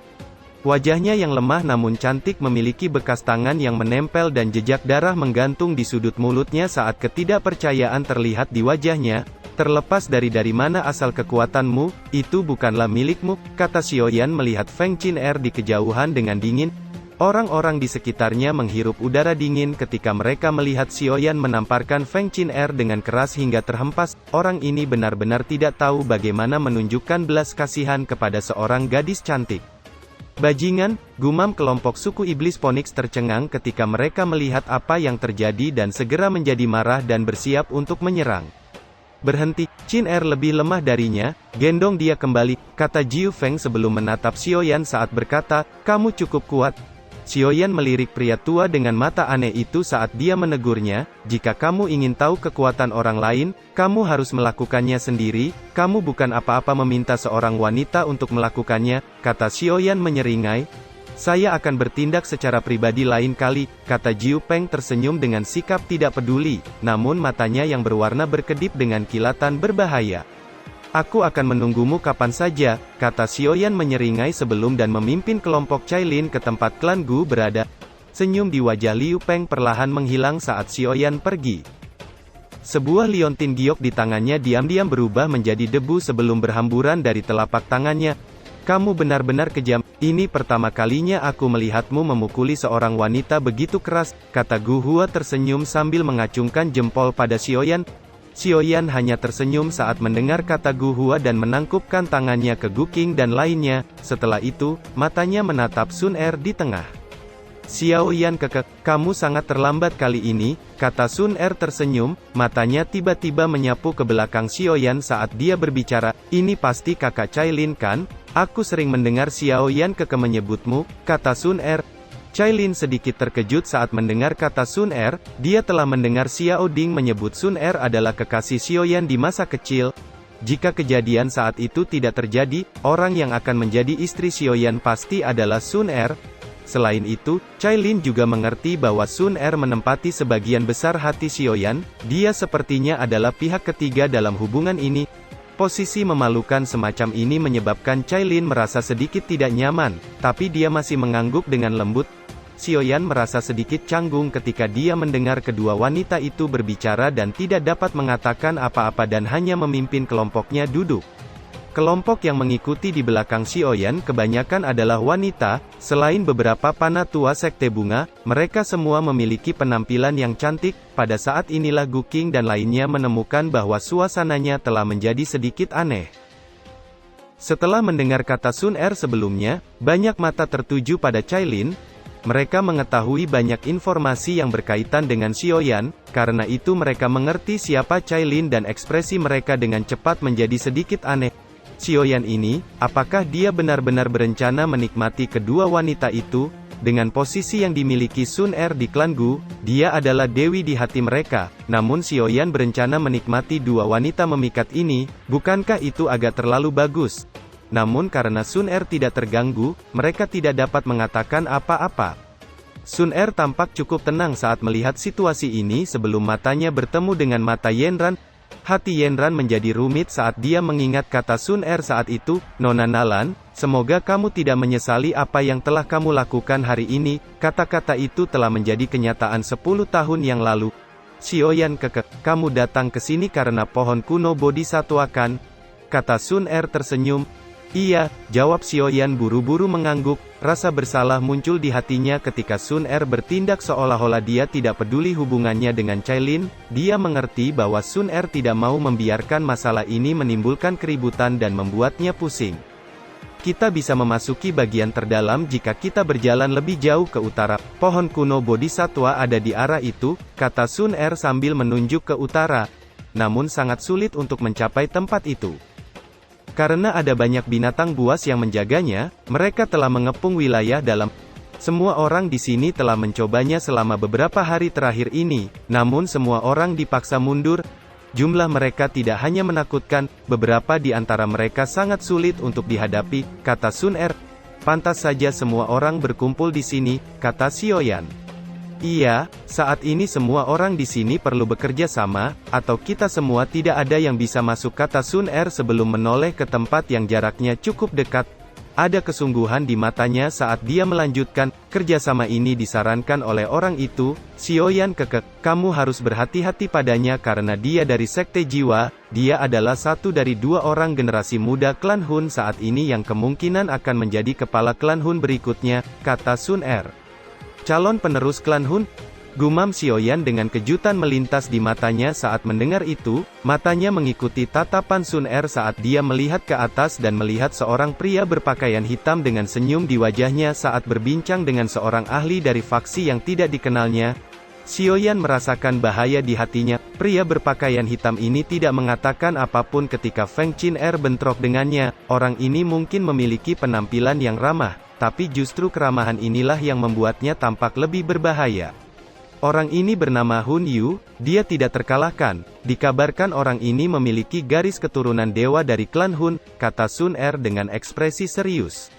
Speaker 2: Wajahnya yang lemah namun cantik memiliki bekas tangan yang menempel dan jejak darah menggantung di sudut mulutnya saat ketidakpercayaan terlihat di wajahnya. "Terlepas dari mana asal kekuatanmu, itu bukanlah milikmu," kata Xiaoyan melihat Feng Qin-er di kejauhan dengan dingin. Orang-orang di sekitarnya menghirup udara dingin ketika mereka melihat Xiaoyan menamparkan Feng Qin-er dengan keras hingga terhempas. Orang ini benar-benar tidak tahu bagaimana menunjukkan belas kasihan kepada seorang gadis cantik. "Bajingan," gumam kelompok suku iblis Phoenix tercengang ketika mereka melihat apa yang terjadi dan segera menjadi marah dan bersiap untuk menyerang. "Berhenti, Qin-er lebih lemah darinya, gendong dia kembali," kata Jiu Feng sebelum menatap Xiaoyan saat berkata, "Kamu cukup kuat." Xiaoyan melirik pria tua dengan mata aneh itu saat dia menegurnya, "Jika kamu ingin tahu kekuatan orang lain, kamu harus melakukannya sendiri, kamu bukan apa-apa meminta seorang wanita untuk melakukannya," kata Xiaoyan menyeringai. "Saya akan bertindak secara pribadi lain kali," kata Jiu Feng tersenyum dengan sikap tidak peduli, namun matanya yang berwarna berkedip dengan kilatan berbahaya. "Aku akan menunggumu kapan saja," kata Xiaoyan menyeringai sebelum dan memimpin kelompok Cailin ke tempat klan Gu berada. Senyum di wajah Liu Peng perlahan menghilang saat Xiaoyan pergi. Sebuah liontin giok di tangannya diam-diam berubah menjadi debu sebelum berhamburan dari telapak tangannya. "Kamu benar-benar kejam. Ini pertama kalinya aku melihatmu memukuli seorang wanita begitu keras," kata Gu Hua tersenyum sambil mengacungkan jempol pada Xiaoyan. Xiaoyan hanya tersenyum saat mendengar kata Gu Hua dan menangkupkan tangannya ke Gu Qing dan lainnya. Setelah itu, matanya menatap Sun Er di tengah. "Xiaoyan kekek, kamu sangat terlambat kali ini," kata Sun Er tersenyum, matanya tiba-tiba menyapu ke belakang Xiaoyan saat dia berbicara. "Ini pasti kakak Cailin kan? Aku sering mendengar Xiaoyan kekek menyebutmu," kata Sun Er. Cailin sedikit terkejut saat mendengar kata Sun Er, dia telah mendengar Xiao Ding menyebut Sun Er adalah kekasih Xiaoyan di masa kecil. Jika kejadian saat itu tidak terjadi, orang yang akan menjadi istri Xiaoyan pasti adalah Sun Er. Selain itu, Cailin juga mengerti bahwa Sun Er menempati sebagian besar hati Xiaoyan, dia sepertinya adalah pihak ketiga dalam hubungan ini. Posisi memalukan semacam ini menyebabkan Cailin merasa sedikit tidak nyaman, tapi dia masih mengangguk dengan lembut. Xiaoyan merasa sedikit canggung ketika dia mendengar kedua wanita itu berbicara dan tidak dapat mengatakan apa-apa dan hanya memimpin kelompoknya duduk. Kelompok yang mengikuti di belakang Xiaoyan kebanyakan adalah wanita, selain beberapa panatua sekte bunga, mereka semua memiliki penampilan yang cantik. Pada saat inilah Gu Qing dan lainnya menemukan bahwa suasananya telah menjadi sedikit aneh. Setelah mendengar kata Sun Er sebelumnya, banyak mata tertuju pada Cailin. Mereka mengetahui banyak informasi yang berkaitan dengan Xiaoyan, karena itu mereka mengerti siapa Cailin dan ekspresi mereka dengan cepat menjadi sedikit aneh. Xiaoyan ini, apakah dia benar-benar berencana menikmati kedua wanita itu? Dengan posisi yang dimiliki Sun Er di klan Gu, dia adalah dewi di hati mereka, namun Xiaoyan berencana menikmati dua wanita memikat ini, bukankah itu agak terlalu bagus? Namun karena Sun Er tidak terganggu, mereka tidak dapat mengatakan apa-apa. Sun Er tampak cukup tenang saat melihat situasi ini sebelum matanya bertemu dengan mata Yenran. Hati Yenran menjadi rumit saat dia mengingat kata Sun Er saat itu, "Nona Nalan, semoga kamu tidak menyesali apa yang telah kamu lakukan hari ini." Kata-kata itu telah menjadi kenyataan 10 tahun yang lalu. "Xiaoyan kekek, kamu datang ke sini karena pohon kuno Bodhisattva kan?" kata Sun Er tersenyum. "Iya," jawab Xiaoyan buru-buru mengangguk. Rasa bersalah muncul di hatinya ketika Sun Er bertindak seolah-olah dia tidak peduli hubungannya dengan Cailin. Dia mengerti bahwa Sun Er tidak mau membiarkan masalah ini menimbulkan keributan dan membuatnya pusing. "Kita bisa memasuki bagian terdalam jika kita berjalan lebih jauh ke utara. Pohon kuno Bodhisattva ada di arah itu," kata Sun Er sambil menunjuk ke utara. "Namun sangat sulit untuk mencapai tempat itu." Karena ada banyak binatang buas yang menjaganya, mereka telah mengepung wilayah dalam. Semua orang di sini telah mencobanya selama beberapa hari terakhir ini, namun semua orang dipaksa mundur. Jumlah mereka tidak hanya menakutkan, beberapa di antara mereka sangat sulit untuk dihadapi, kata Sun Er. Pantas saja semua orang berkumpul di sini, kata Xiaoyan. Iya, saat ini semua orang di sini perlu bekerja sama, atau kita semua tidak ada yang bisa masuk, kata Sun Er sebelum menoleh ke tempat yang jaraknya cukup dekat. Ada kesungguhan di matanya saat dia melanjutkan, kerjasama ini disarankan oleh orang itu. Xiaoyan kekeh, kamu harus berhati-hati padanya karena dia dari Sekte Jiwa, dia adalah satu dari 2 orang generasi muda klan Hun saat ini yang kemungkinan akan menjadi kepala klan Hun berikutnya, kata Sun Er. Calon penerus klan Hun? Gumam Xiaoyan dengan kejutan melintas di matanya saat mendengar itu, matanya mengikuti tatapan Sun Er saat dia melihat ke atas dan melihat seorang pria berpakaian hitam dengan senyum di wajahnya saat berbincang dengan seorang ahli dari faksi yang tidak dikenalnya. Xiaoyan merasakan bahaya di hatinya, pria berpakaian hitam ini tidak mengatakan apapun ketika Feng Qin Er bentrok dengannya, orang ini mungkin memiliki penampilan yang ramah, tapi justru keramahan inilah yang membuatnya tampak lebih berbahaya. Orang ini bernama Hun Yu, dia tidak terkalahkan, dikabarkan orang ini memiliki garis keturunan dewa dari klan Hun, kata Sun Er dengan ekspresi serius.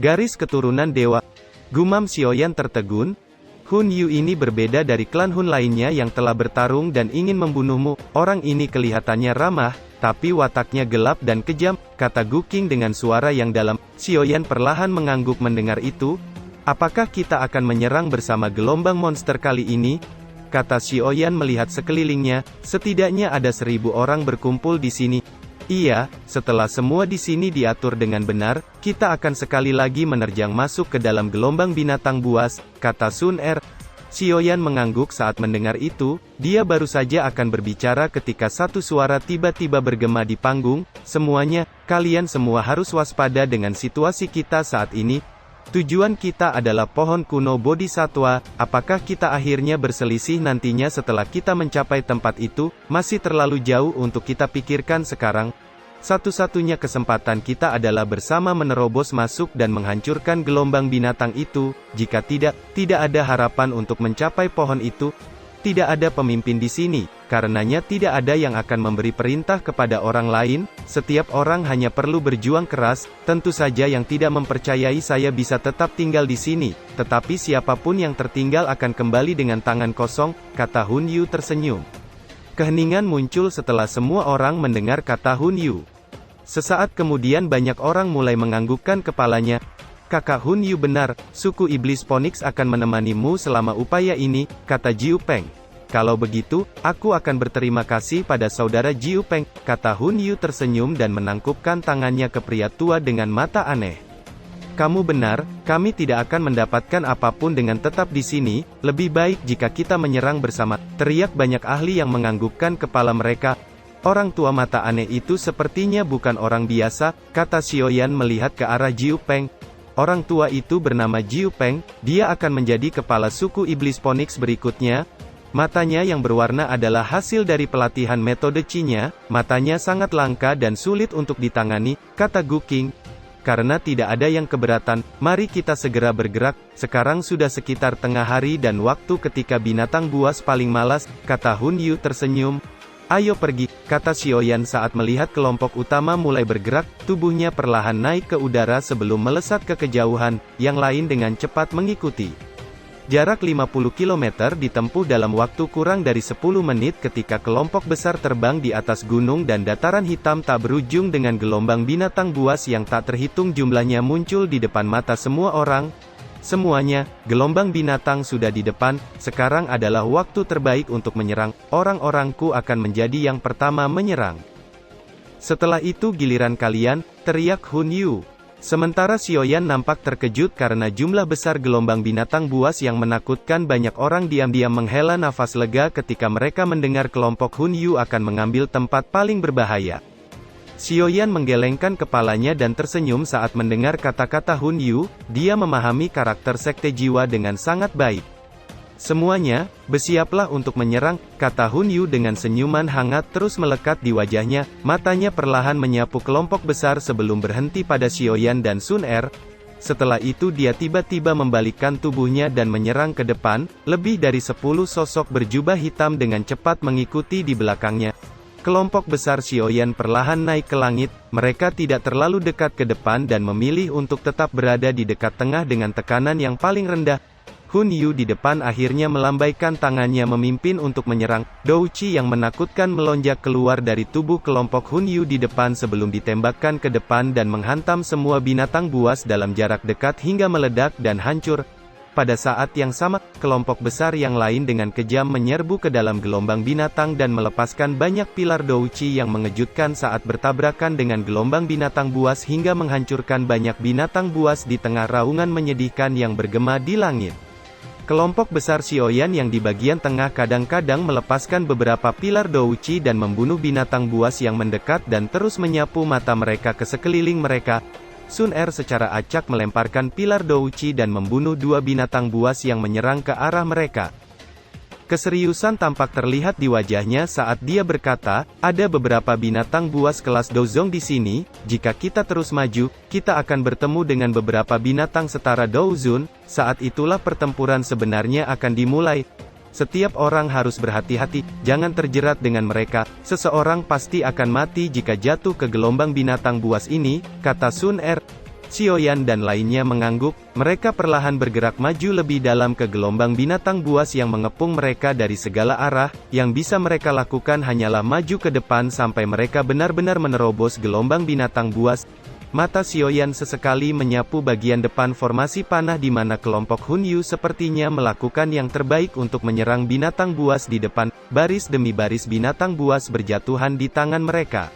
Speaker 2: Garis keturunan dewa? Gumam Xiaoyan tertegun. Hun Yu ini berbeda dari klan Hun lainnya yang telah bertarung dan ingin membunuhmu, orang ini kelihatannya ramah, tapi wataknya gelap dan kejam, kata Gu Qing dengan suara yang dalam. Xiaoyan perlahan mengangguk mendengar itu. Apakah kita akan menyerang bersama gelombang monster kali ini? Kata Xiaoyan melihat sekelilingnya, setidaknya ada 1000 orang berkumpul di sini. Iya, setelah semua di sini diatur dengan benar, kita akan sekali lagi menerjang masuk ke dalam gelombang binatang buas, kata Sun Er. Xiaoyan mengangguk saat mendengar itu, dia baru saja akan berbicara ketika satu suara tiba-tiba bergema di panggung, semuanya, kalian semua harus waspada dengan situasi kita saat ini. Tujuan kita adalah pohon kuno Bodhisattva, apakah kita akhirnya berselisih nantinya setelah kita mencapai tempat itu, masih terlalu jauh untuk kita pikirkan sekarang. Satu-satunya kesempatan kita adalah bersama menerobos masuk dan menghancurkan gelombang binatang itu, jika tidak ada harapan untuk mencapai pohon itu. Tidak ada pemimpin di sini, karenanya tidak ada yang akan memberi perintah kepada orang lain, setiap orang hanya perlu berjuang keras, tentu saja yang tidak mempercayai saya bisa tetap tinggal di sini, tetapi siapapun yang tertinggal akan kembali dengan tangan kosong, kata Hun Yu tersenyum. Keheningan muncul setelah semua orang mendengar kata Hun Yu. Sesaat kemudian banyak orang mulai menganggukkan kepalanya. Kakak Hun Yu benar, suku Iblis Phoenix akan menemanimu selama upaya ini, kata Jiu Peng. Kalau begitu, aku akan berterima kasih pada saudara Jiu Peng, kata Hun Yu tersenyum dan menangkupkan tangannya ke pria tua dengan mata aneh. Kamu benar, kami tidak akan mendapatkan apapun dengan tetap di sini, lebih baik jika kita menyerang bersama, teriak banyak ahli yang menganggukkan kepala mereka. Orang tua mata aneh itu sepertinya bukan orang biasa, kata Xiaoyan melihat ke arah Jiu Peng. Orang tua itu bernama Jiu Peng, dia akan menjadi kepala suku Iblis Phoenix berikutnya. Matanya yang berwarna adalah hasil dari pelatihan metode Qi-nya, matanya sangat langka dan sulit untuk ditangani, kata Gu Qing. Karena tidak ada yang keberatan, mari kita segera bergerak, sekarang sudah sekitar tengah hari dan waktu ketika binatang buas paling malas, kata Hun Yu tersenyum. Ayo pergi, kata Xiaoyan saat melihat kelompok utama mulai bergerak, tubuhnya perlahan naik ke udara sebelum melesat ke kejauhan, yang lain dengan cepat mengikuti. Jarak 50 km ditempuh dalam waktu kurang dari 10 menit ketika kelompok besar terbang di atas gunung dan dataran hitam tak berujung dengan gelombang binatang buas yang tak terhitung jumlahnya muncul di depan mata semua orang. Semuanya, gelombang binatang sudah di depan, sekarang adalah waktu terbaik untuk menyerang, orang-orangku akan menjadi yang pertama menyerang. Setelah itu giliran kalian, teriak Hun Yu. Sementara Xiaoyan nampak terkejut karena jumlah besar gelombang binatang buas yang menakutkan, banyak orang diam-diam menghela nafas lega ketika mereka mendengar kelompok Hun Yu akan mengambil tempat paling berbahaya. Xiaoyan menggelengkan kepalanya dan tersenyum saat mendengar kata-kata Hun Yu, dia memahami karakter Sekte Jiwa dengan sangat baik. Semuanya, bersiaplah untuk menyerang, kata Hun Yu dengan senyuman hangat terus melekat di wajahnya, matanya perlahan menyapu kelompok besar sebelum berhenti pada Xiaoyan dan Sun Er. Setelah itu dia tiba-tiba membalikkan tubuhnya dan menyerang ke depan, lebih dari 10 sosok berjubah hitam dengan cepat mengikuti di belakangnya. Kelompok besar Xiaoyan perlahan naik ke langit, mereka tidak terlalu dekat ke depan dan memilih untuk tetap berada di dekat tengah dengan tekanan yang paling rendah. Hun Yu di depan akhirnya melambaikan tangannya memimpin untuk menyerang. Douchi yang menakutkan melonjak keluar dari tubuh kelompok Hun Yu di depan sebelum ditembakkan ke depan dan menghantam semua binatang buas dalam jarak dekat hingga meledak dan hancur. Pada saat yang sama, kelompok besar yang lain dengan kejam menyerbu ke dalam gelombang binatang dan melepaskan banyak pilar Douchi yang mengejutkan saat bertabrakan dengan gelombang binatang buas hingga menghancurkan banyak binatang buas di tengah raungan menyedihkan yang bergema di langit. Kelompok besar Xiaoyan yang di bagian tengah kadang-kadang melepaskan beberapa pilar Douchi dan membunuh binatang buas yang mendekat dan terus menyapu mata mereka ke sekeliling mereka. Sun Er secara acak melemparkan pilar Douchi dan membunuh 2 binatang buas yang menyerang ke arah mereka. Keseriusan tampak terlihat di wajahnya saat dia berkata, ada beberapa binatang buas kelas Douzong di sini, jika kita terus maju, kita akan bertemu dengan beberapa binatang setara Douzun, saat itulah pertempuran sebenarnya akan dimulai. Setiap orang harus berhati-hati, jangan terjerat dengan mereka, seseorang pasti akan mati jika jatuh ke gelombang binatang buas ini, kata Sun Er. Xiaoyan dan lainnya mengangguk, mereka perlahan bergerak maju lebih dalam ke gelombang binatang buas yang mengepung mereka dari segala arah, yang bisa mereka lakukan hanyalah maju ke depan sampai mereka benar-benar menerobos gelombang binatang buas. Mata Xiaoyan sesekali menyapu bagian depan formasi panah di mana kelompok Hun Yu sepertinya melakukan yang terbaik untuk menyerang binatang buas di depan, baris demi baris binatang buas berjatuhan di tangan mereka.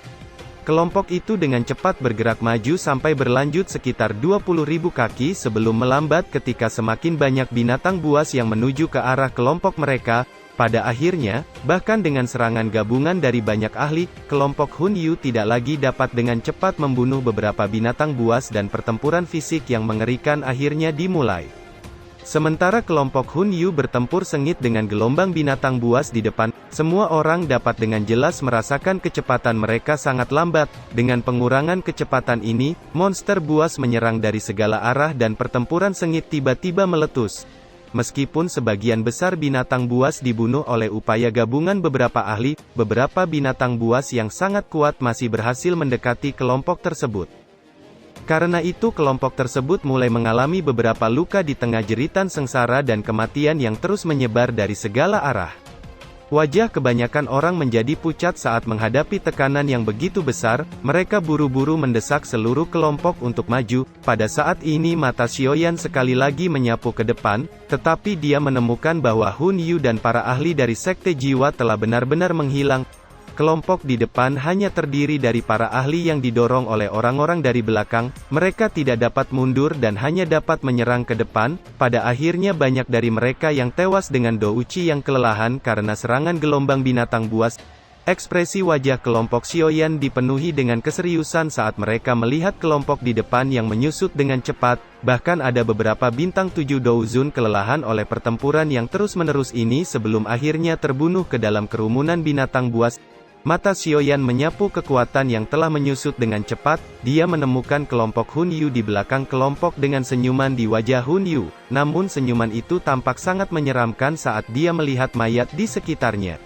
Speaker 2: Kelompok itu dengan cepat bergerak maju sampai berlanjut sekitar 20.000 kaki sebelum melambat ketika semakin banyak binatang buas yang menuju ke arah kelompok mereka. Pada akhirnya, bahkan dengan serangan gabungan dari banyak ahli, kelompok Hun Yu tidak lagi dapat dengan cepat membunuh beberapa binatang buas dan pertempuran fisik yang mengerikan akhirnya dimulai. Sementara kelompok Hun Yu bertempur sengit dengan gelombang binatang buas di depan, semua orang dapat dengan jelas merasakan kecepatan mereka sangat lambat. Dengan pengurangan kecepatan ini, monster buas menyerang dari segala arah dan pertempuran sengit tiba-tiba meletus. Meskipun sebagian besar binatang buas dibunuh oleh upaya gabungan beberapa ahli, beberapa binatang buas yang sangat kuat masih berhasil mendekati kelompok tersebut. Karena itu kelompok tersebut mulai mengalami beberapa luka di tengah jeritan sengsara dan kematian yang terus menyebar dari segala arah. Wajah kebanyakan orang menjadi pucat saat menghadapi tekanan yang begitu besar, mereka buru-buru mendesak seluruh kelompok untuk maju. Pada saat ini mata Xiaoyan sekali lagi menyapu ke depan, tetapi dia menemukan bahwa Hun Yu dan para ahli dari Sekte Jiwa telah benar-benar menghilang. Kelompok di depan hanya terdiri dari para ahli yang didorong oleh orang-orang dari belakang, mereka tidak dapat mundur dan hanya dapat menyerang ke depan. Pada akhirnya banyak dari mereka yang tewas dengan Douchi yang kelelahan karena serangan gelombang binatang buas. Ekspresi wajah kelompok Xiaoyan dipenuhi dengan keseriusan saat mereka melihat kelompok di depan yang menyusut dengan cepat, bahkan ada beberapa bintang 7 Douzun kelelahan oleh pertempuran yang terus-menerus ini sebelum akhirnya terbunuh ke dalam kerumunan binatang buas. Mata Xiaoyan menyapu kekuatan yang telah menyusut dengan cepat, dia menemukan kelompok Hun Yu di belakang kelompok dengan senyuman di wajah Hun Yu, namun senyuman itu tampak sangat menyeramkan saat dia melihat mayat di sekitarnya.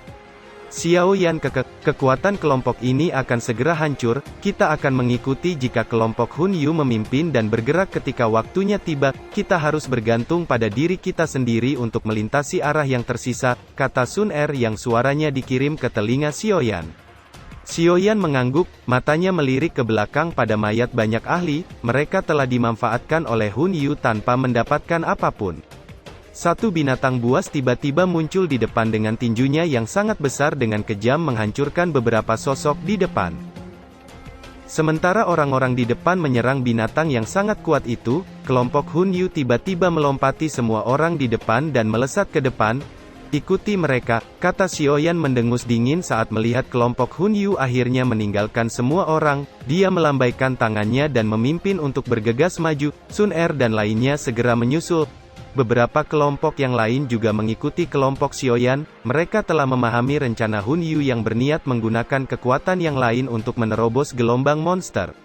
Speaker 2: Xiaoyan, kekuatan kelompok ini akan segera hancur, kita akan mengikuti jika kelompok Hun Yu memimpin dan bergerak ketika waktunya tiba, kita harus bergantung pada diri kita sendiri untuk melintasi arah yang tersisa, kata Sun Er yang suaranya dikirim ke telinga Xiaoyan. Xiaoyan mengangguk, matanya melirik ke belakang pada mayat banyak ahli, mereka telah dimanfaatkan oleh Hun Yu tanpa mendapatkan apapun. Satu binatang buas tiba-tiba muncul di depan dengan tinjunya yang sangat besar dengan kejam menghancurkan beberapa sosok di depan. Sementara orang-orang di depan menyerang binatang yang sangat kuat itu, kelompok Hun Yu tiba-tiba melompati semua orang di depan dan melesat ke depan. Ikuti mereka, kata Xiaoyan mendengus dingin saat melihat kelompok Hun Yu akhirnya meninggalkan semua orang, dia melambaikan tangannya dan memimpin untuk bergegas maju, Sun Er dan lainnya segera menyusul. beberapa kelompok yang lain juga mengikuti kelompok Xiaoyan. Mereka telah memahami rencana Hun Yu yang berniat menggunakan kekuatan yang lain untuk menerobos gelombang monster.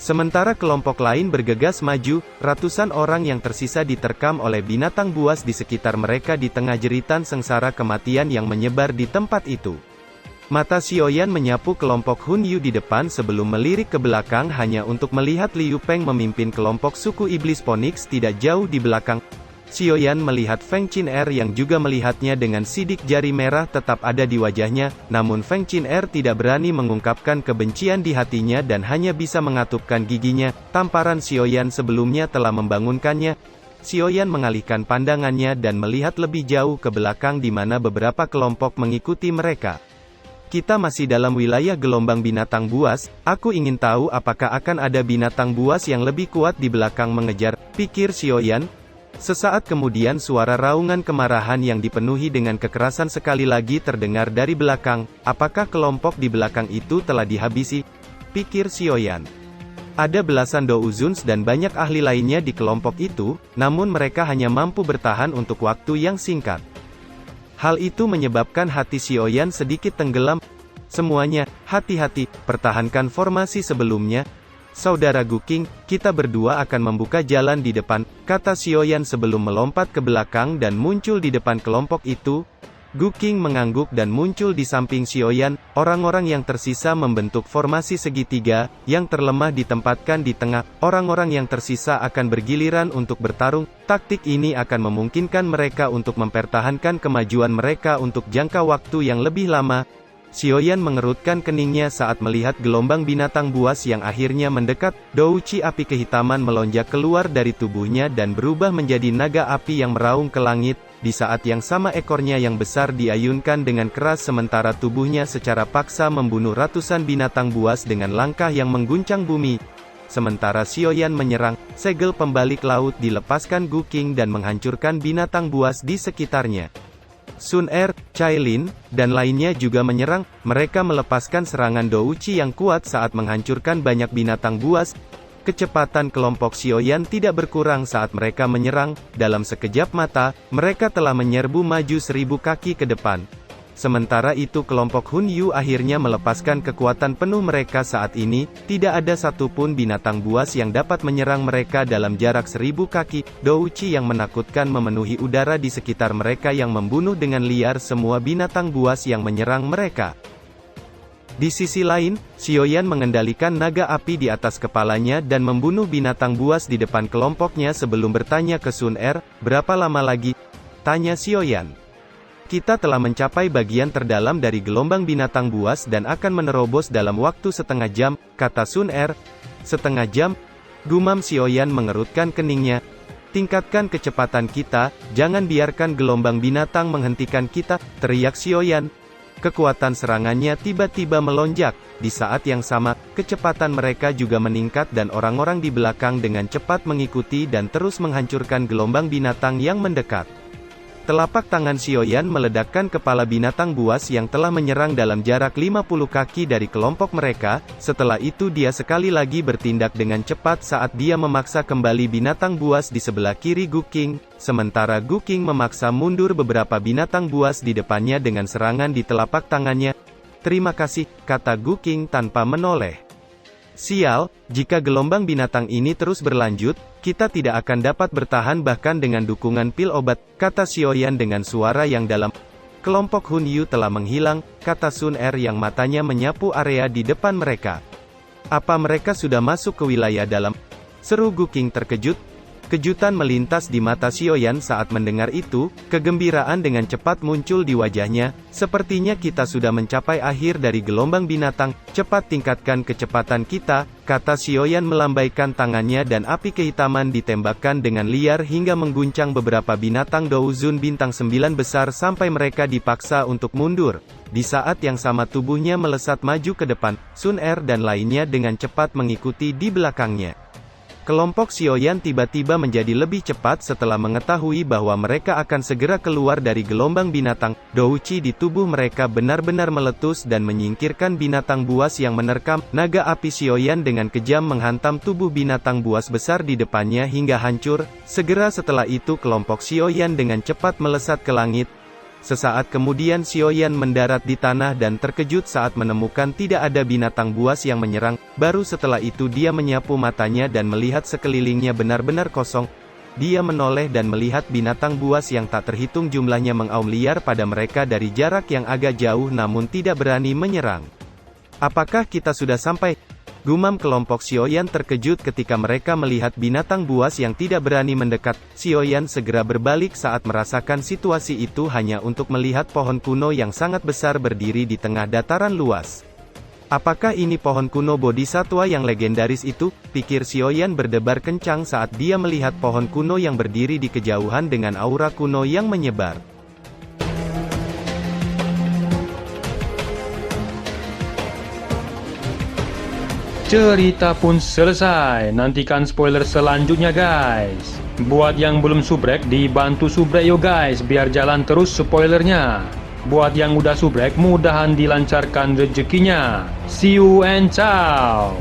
Speaker 2: Sementara kelompok lain bergegas maju, ratusan orang yang tersisa diterkam oleh binatang buas di sekitar mereka di tengah jeritan sengsara kematian yang menyebar di tempat itu. Mata Xiaoyan menyapu kelompok Hun Yu di depan sebelum melirik ke belakang hanya untuk melihat Liu Peng memimpin kelompok suku iblis Phoenix tidak jauh di belakang. Xiaoyan melihat Feng Qin'er yang juga melihatnya dengan sidik jari merah tetap ada di wajahnya, namun Feng Qin'er tidak berani mengungkapkan kebencian di hatinya dan hanya bisa mengatupkan giginya. Tamparan Xiaoyan sebelumnya telah membangunkannya. Xiaoyan mengalihkan pandangannya dan melihat lebih jauh ke belakang di mana beberapa kelompok mengikuti mereka. Kita masih dalam wilayah gelombang binatang buas, aku ingin tahu apakah akan ada binatang buas yang lebih kuat di belakang mengejar, pikir Xiaoyan. Sesaat kemudian suara raungan kemarahan yang dipenuhi dengan kekerasan sekali lagi terdengar dari belakang. Apakah kelompok di belakang itu telah dihabisi? Pikir Xiaoyan. Ada belasan Douzuns dan banyak ahli lainnya di kelompok itu, namun mereka hanya mampu bertahan untuk waktu yang singkat. Hal itu menyebabkan hati Xiaoyan sedikit tenggelam. Semuanya, hati-hati, pertahankan formasi sebelumnya. Saudara Guking, kita berdua akan membuka jalan di depan, kata Xiaoyan sebelum melompat ke belakang dan muncul di depan kelompok itu. Guking mengangguk dan muncul di samping Xiaoyan. Orang-orang yang tersisa membentuk formasi segitiga, yang terlemah ditempatkan di tengah. Orang-orang yang tersisa akan bergiliran untuk bertarung. Taktik ini akan memungkinkan mereka untuk mempertahankan kemajuan mereka untuk jangka waktu yang lebih lama. Xiaoyan mengerutkan keningnya saat melihat gelombang binatang buas yang akhirnya mendekat. Douci api kehitaman melonjak keluar dari tubuhnya dan berubah menjadi naga api yang meraung ke langit. Di saat yang sama ekornya yang besar diayunkan dengan keras sementara tubuhnya secara paksa membunuh ratusan binatang buas dengan langkah yang mengguncang bumi. Sementara Xiaoyan menyerang, segel pembalik laut dilepaskan Guking dan menghancurkan binatang buas di sekitarnya. Sun Er, Cailin, dan lainnya juga menyerang. Mereka melepaskan serangan Douci yang kuat saat menghancurkan banyak binatang buas. Kecepatan kelompok Xiaoyan tidak berkurang saat mereka menyerang. Dalam sekejap mata, mereka telah menyerbu maju 1000 kaki ke depan. Sementara itu kelompok Hun Yu akhirnya melepaskan kekuatan penuh mereka saat ini. Tidak ada satupun binatang buas yang dapat menyerang mereka dalam jarak 1000 kaki. Douci yang menakutkan memenuhi udara di sekitar mereka yang membunuh dengan liar semua binatang buas yang menyerang mereka. Di sisi lain, Xiaoyan mengendalikan naga api di atas kepalanya dan membunuh binatang buas di depan kelompoknya sebelum bertanya ke Sun Er, "Berapa lama lagi?" tanya Xiaoyan. "Kita telah mencapai bagian terdalam dari gelombang binatang buas dan akan menerobos dalam waktu setengah jam," kata Sun Er. "Setengah jam?" gumam Xiaoyan mengerutkan keningnya. "Tingkatkan kecepatan kita, jangan biarkan gelombang binatang menghentikan kita," teriak Xiaoyan. Kekuatan serangannya tiba-tiba melonjak. Di saat yang sama, kecepatan mereka juga meningkat dan orang-orang di belakang dengan cepat mengikuti dan terus menghancurkan gelombang binatang yang mendekat. Telapak tangan Xiaoyan meledakkan kepala binatang buas yang telah menyerang dalam jarak 50 kaki dari kelompok mereka. Setelah itu dia sekali lagi bertindak dengan cepat saat dia memaksa kembali binatang buas di sebelah kiri Guking, sementara Guking memaksa mundur beberapa binatang buas di depannya dengan serangan di telapak tangannya. "Terima kasih," kata Guking tanpa menoleh. "Sial, jika gelombang binatang ini terus berlanjut, kita tidak akan dapat bertahan bahkan dengan dukungan pil obat," kata Xiaoyan dengan suara yang dalam. "Kelompok Hun Yu telah menghilang," kata Sun Er yang matanya menyapu area di depan mereka. "Apa mereka sudah masuk ke wilayah dalam?" seru Guking terkejut. Kejutan melintas di mata Xiaoyan saat mendengar itu, kegembiraan dengan cepat muncul di wajahnya. "Sepertinya kita sudah mencapai akhir dari gelombang binatang, cepat tingkatkan kecepatan kita," kata Xiaoyan melambaikan tangannya dan api kehitaman ditembakkan dengan liar hingga mengguncang beberapa binatang Douzun bintang 9 besar sampai mereka dipaksa untuk mundur. Di saat yang sama tubuhnya melesat maju ke depan, Sun Er dan lainnya dengan cepat mengikuti di belakangnya. Kelompok Xiaoyan tiba-tiba menjadi lebih cepat setelah mengetahui bahwa mereka akan segera keluar dari gelombang binatang. Douqi di tubuh mereka benar-benar meletus dan menyingkirkan binatang buas yang menerkam. Naga api Xiaoyan dengan kejam menghantam tubuh binatang buas besar di depannya hingga hancur. Segera setelah itu kelompok Xiaoyan dengan cepat melesat ke langit. Sesaat kemudian Xiaoyan mendarat di tanah dan terkejut saat menemukan tidak ada binatang buas yang menyerang. Baru setelah itu dia menyapu matanya dan melihat sekelilingnya benar-benar kosong. Dia menoleh dan melihat binatang buas yang tak terhitung jumlahnya mengaum liar pada mereka dari jarak yang agak jauh namun tidak berani menyerang. Apakah kita sudah sampai? Gumam kelompok Xiaoyan terkejut ketika mereka melihat binatang buas yang tidak berani mendekat. Xiaoyan segera berbalik saat merasakan situasi itu hanya untuk melihat pohon kuno yang sangat besar berdiri di tengah dataran luas. Apakah ini pohon kuno bodhisatwa yang legendaris itu? Pikir Xiaoyan berdebar kencang saat dia melihat pohon kuno yang berdiri di kejauhan dengan aura kuno yang menyebar.
Speaker 1: Cerita pun selesai, nantikan spoiler selanjutnya guys. Buat yang belum subrek, dibantu subrek yo guys, biar jalan terus spoilernya. Buat yang udah subrek, mudahan dilancarkan rezekinya. See you and ciao.